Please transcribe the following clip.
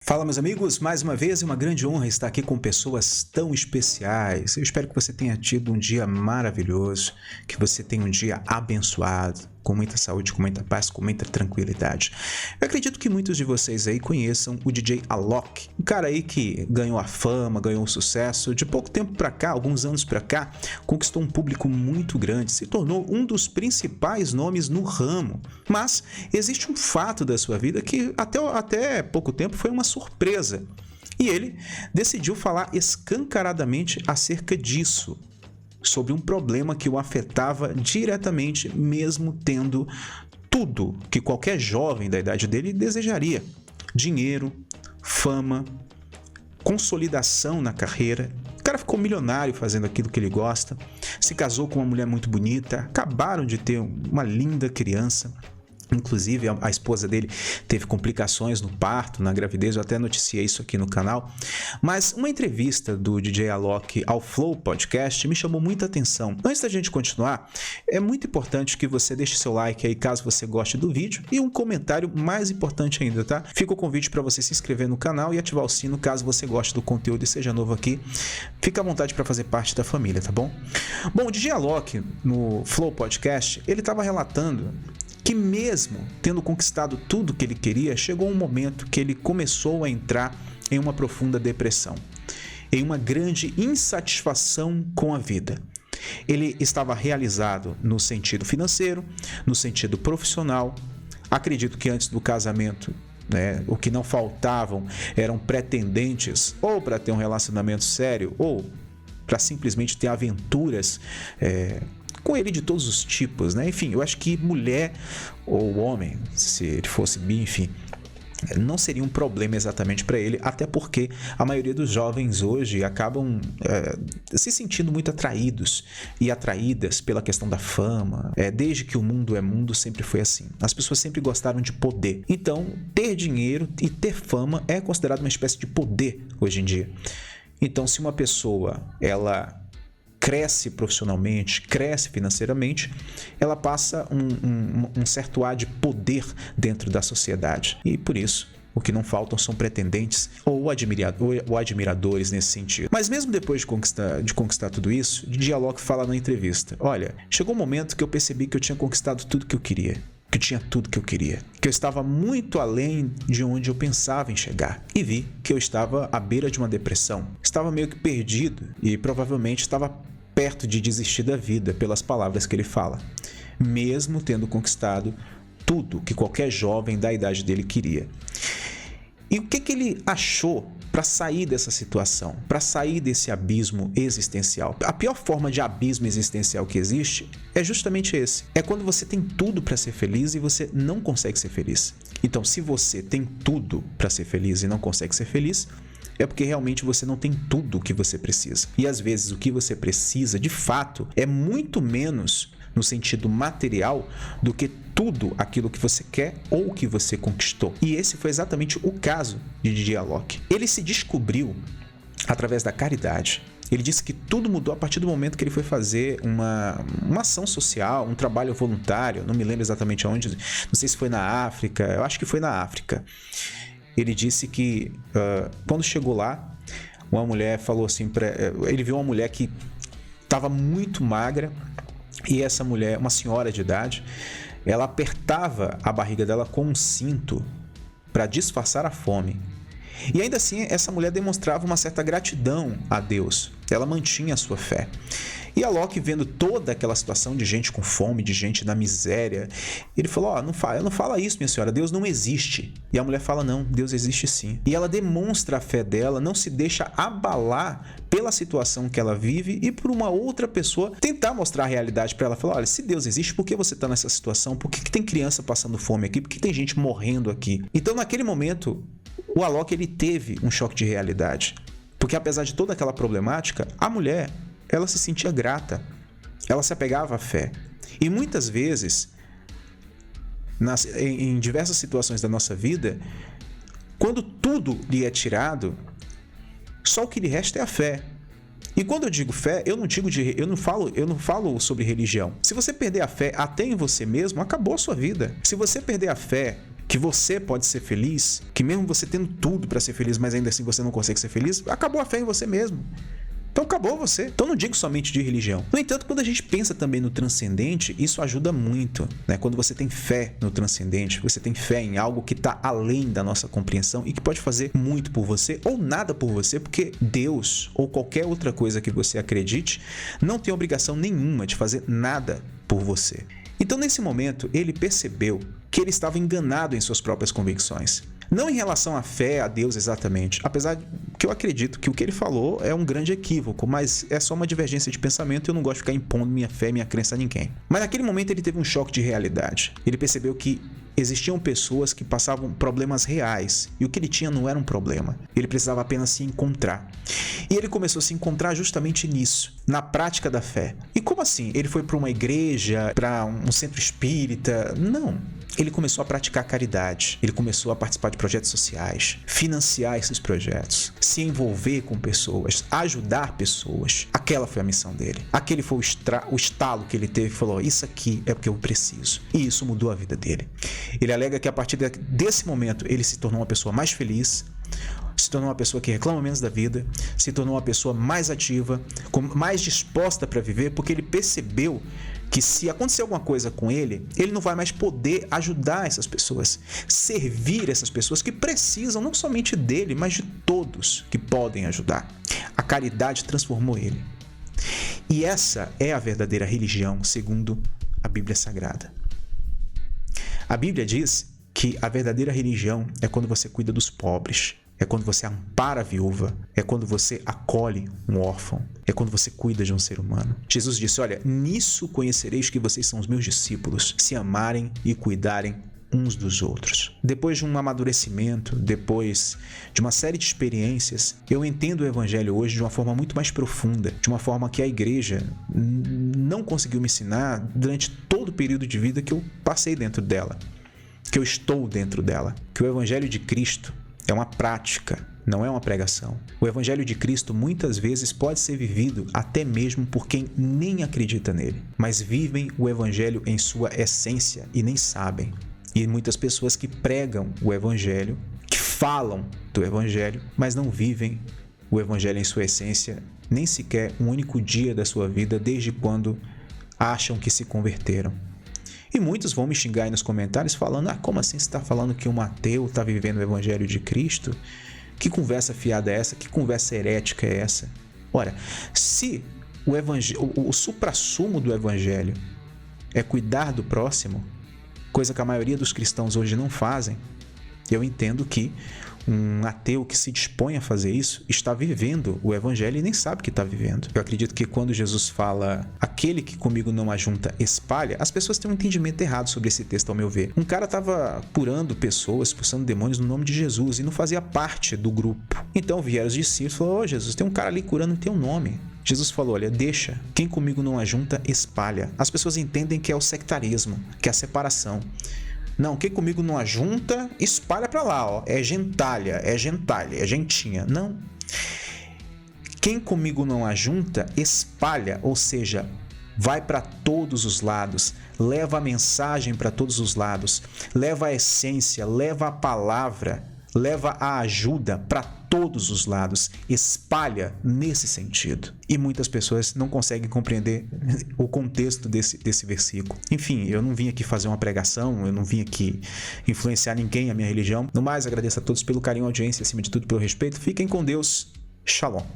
Fala, meus amigos, mais uma vez é uma grande honra estar aqui com pessoas tão especiais. Eu espero que você tenha tido um dia maravilhoso, que você tenha um dia abençoado, com muita saúde, com muita paz, com muita tranquilidade. Eu acredito que muitos de vocês aí conheçam o DJ Alok, um cara aí que ganhou a fama, ganhou o sucesso, de pouco tempo pra cá, alguns anos pra cá, conquistou um público muito grande, se tornou um dos principais nomes no ramo. Mas existe um fato da sua vida que até pouco tempo foi uma surpresa. E ele decidiu falar escancaradamente acerca disso, sobre um problema que o afetava diretamente, mesmo tendo tudo que qualquer jovem da idade dele desejaria: dinheiro, fama, consolidação na carreira. O cara ficou milionário fazendo aquilo que ele gosta, se casou com uma mulher muito bonita, acabaram de ter uma linda criança. Inclusive, a esposa dele teve complicações no parto, na gravidez, eu até noticiei isso aqui no canal. Mas uma entrevista do DJ Alok ao Flow Podcast me chamou muita atenção. Antes da gente continuar, é muito importante que você deixe seu like aí caso você goste do vídeo e um comentário mais importante ainda, tá? Fica o convite para você se inscrever no canal e ativar o sino caso você goste do conteúdo e seja novo aqui. Fica à vontade para fazer parte da família, tá bom? Bom, o DJ Alok no Flow Podcast, ele estava relatando que mesmo tendo conquistado tudo que ele queria, chegou um momento que ele começou a entrar em uma profunda depressão, em uma grande insatisfação com a vida. Ele estava realizado no sentido financeiro, no sentido profissional. Acredito que antes do casamento, o que não faltavam eram pretendentes ou para ter um relacionamento sério ou para simplesmente ter aventuras com ele de todos os tipos, né? Enfim, eu acho que mulher ou homem, se ele fosse bi, enfim, não seria um problema exatamente para ele, até porque a maioria dos jovens hoje acabam se sentindo muito atraídos e atraídas pela questão da fama. Desde que o mundo é mundo, sempre foi assim. As pessoas sempre gostaram de poder. Então, ter dinheiro e ter fama é considerado uma espécie de poder hoje em dia. Então, se uma pessoa, ela cresce profissionalmente, cresce financeiramente, ela passa um certo ar de poder dentro da sociedade. E por isso, o que não faltam são pretendentes ou admiradores nesse sentido. Mas mesmo depois de conquistar tudo isso, DJ Alok fala na entrevista: olha, chegou um momento que eu percebi que eu tinha conquistado tudo que eu queria, que eu tinha tudo que eu queria, que eu estava muito além de onde eu pensava em chegar, e vi que eu estava à beira de uma depressão, estava meio que perdido e provavelmente estava perto de desistir da vida, pelas palavras que ele fala, mesmo tendo conquistado tudo que qualquer jovem da idade dele queria. E o que ele achou para sair dessa situação, para sair desse abismo existencial? A pior forma de abismo existencial que existe é justamente esse. É quando você tem tudo para ser feliz e você não consegue ser feliz. Então, se você tem tudo para ser feliz e não consegue ser feliz, é porque realmente você não tem tudo o que você precisa. E às vezes o que você precisa, de fato, é muito menos no sentido material do que tudo aquilo que você quer ou que você conquistou. E esse foi exatamente o caso de DJ Alok. Ele se descobriu através da caridade. Ele disse que tudo mudou a partir do momento que ele foi fazer uma ação social, um trabalho voluntário, não me lembro exatamente aonde, não sei se foi na África, eu acho que foi na África. Ele disse que quando chegou lá, uma mulher falou assim, ele viu uma mulher que estava muito magra, e essa mulher, uma senhora de idade, ela apertava a barriga dela com um cinto para disfarçar a fome. E ainda assim, essa mulher demonstrava uma certa gratidão a Deus. Ela mantinha a sua fé. E Alok, vendo toda aquela situação de gente com fome, de gente na miséria, ele falou: não fala isso, minha senhora, Deus não existe. E a mulher fala: não, Deus existe sim. E ela demonstra a fé dela, não se deixa abalar pela situação que ela vive e por uma outra pessoa tentar mostrar a realidade para ela. Falar: olha, se Deus existe, por que você está nessa situação? Por que tem criança passando fome aqui? Por que tem gente morrendo aqui? Então, naquele momento, o Alok, ele teve um choque de realidade. Porque apesar de toda aquela problemática, a mulher, ela se sentia grata, ela se apegava à fé. E muitas vezes, em diversas situações da nossa vida, quando tudo lhe é tirado, só o que lhe resta é a fé. E quando eu digo fé, eu não falo sobre religião. Se você perder a fé até em você mesmo, acabou a sua vida. Se você perder a fé que você pode ser feliz, que mesmo você tendo tudo para ser feliz, mas ainda assim você não consegue ser feliz, acabou a fé em você mesmo. Então acabou você. Então não digo somente de religião. No entanto, quando a gente pensa também no transcendente, isso ajuda muito, né? Quando você tem fé no transcendente, você tem fé em algo que está além da nossa compreensão e que pode fazer muito por você ou nada por você, porque Deus ou qualquer outra coisa que você acredite não tem obrigação nenhuma de fazer nada por você. Então, nesse momento, ele percebeu que ele estava enganado em suas próprias convicções. Não em relação à fé, a Deus exatamente, apesar que eu acredito que o que ele falou é um grande equívoco, mas é só uma divergência de pensamento e eu não gosto de ficar impondo minha fé e minha crença a ninguém. Mas naquele momento ele teve um choque de realidade. Ele percebeu que existiam pessoas que passavam problemas reais e o que ele tinha não era um problema. Ele precisava apenas se encontrar. E ele começou a se encontrar justamente nisso, na prática da fé. E como assim? Ele foi para uma igreja, para um centro espírita? Não. Ele começou a praticar caridade, ele começou a participar de projetos sociais, financiar esses projetos, se envolver com pessoas, ajudar pessoas. Aquela foi a missão dele. Aquele foi o estalo que ele teve e falou: isso aqui é o que eu preciso. E isso mudou a vida dele. Ele alega que a partir desse momento ele se tornou uma pessoa mais feliz, se tornou uma pessoa que reclama menos da vida, se tornou uma pessoa mais ativa, mais disposta para viver, porque ele percebeu que se acontecer alguma coisa com ele, ele não vai mais poder ajudar essas pessoas, servir essas pessoas que precisam não somente dele, mas de todos que podem ajudar. A caridade transformou ele. E essa é a verdadeira religião, segundo a Bíblia Sagrada. A Bíblia diz que a verdadeira religião é quando você cuida dos pobres, é quando você ampara a viúva, é quando você acolhe um órfão, é quando você cuida de um ser humano. Jesus disse: olha, nisso conhecereis que vocês são os meus discípulos, se amarem e cuidarem uns dos outros. Depois de um amadurecimento, depois de uma série de experiências, eu entendo o Evangelho hoje de uma forma muito mais profunda, de uma forma que a igreja não conseguiu me ensinar durante todo o período de vida que eu passei dentro dela, que eu estou dentro dela. Que o Evangelho de Cristo é uma prática, não é uma pregação. O Evangelho de Cristo muitas vezes pode ser vivido até mesmo por quem nem acredita nele, mas vivem o Evangelho em sua essência e nem sabem. E muitas pessoas que pregam o Evangelho, que falam do Evangelho, mas não vivem o Evangelho em sua essência, nem sequer um único dia da sua vida desde quando acham que se converteram. E muitos vão me xingar aí nos comentários falando: como assim você está falando que um ateu está vivendo o Evangelho de Cristo? Que conversa fiada é essa? Que conversa herética é essa? Ora, se o suprassumo do Evangelho é cuidar do próximo, coisa que a maioria dos cristãos hoje não fazem, eu entendo que um ateu que se dispõe a fazer isso está vivendo o Evangelho e nem sabe que está vivendo. Eu acredito que quando Jesus fala: aquele que comigo não ajunta, espalha, as pessoas têm um entendimento errado sobre esse texto, ao meu ver. Um cara estava curando pessoas, expulsando demônios no nome de Jesus e não fazia parte do grupo. Então vieram os discípulos e falaram: Jesus, tem um cara ali curando em teu nome. Jesus falou: olha, deixa, quem comigo não ajunta, espalha. As pessoas entendem que é o sectarismo, que é a separação. Não, quem comigo não ajunta, espalha pra lá, ó. É gentalha, é gentinha. Não. Quem comigo não ajunta, espalha, ou seja, vai para todos os lados, leva a mensagem para todos os lados, leva a essência, leva a palavra, leva a ajuda para todos os lados, espalha nesse sentido. E muitas pessoas não conseguem compreender o contexto desse versículo. Enfim, eu não vim aqui fazer uma pregação, eu não vim aqui influenciar ninguém a minha religião. No mais, agradeço a todos pelo carinho, audiência e, acima de tudo, pelo respeito. Fiquem com Deus. Shalom.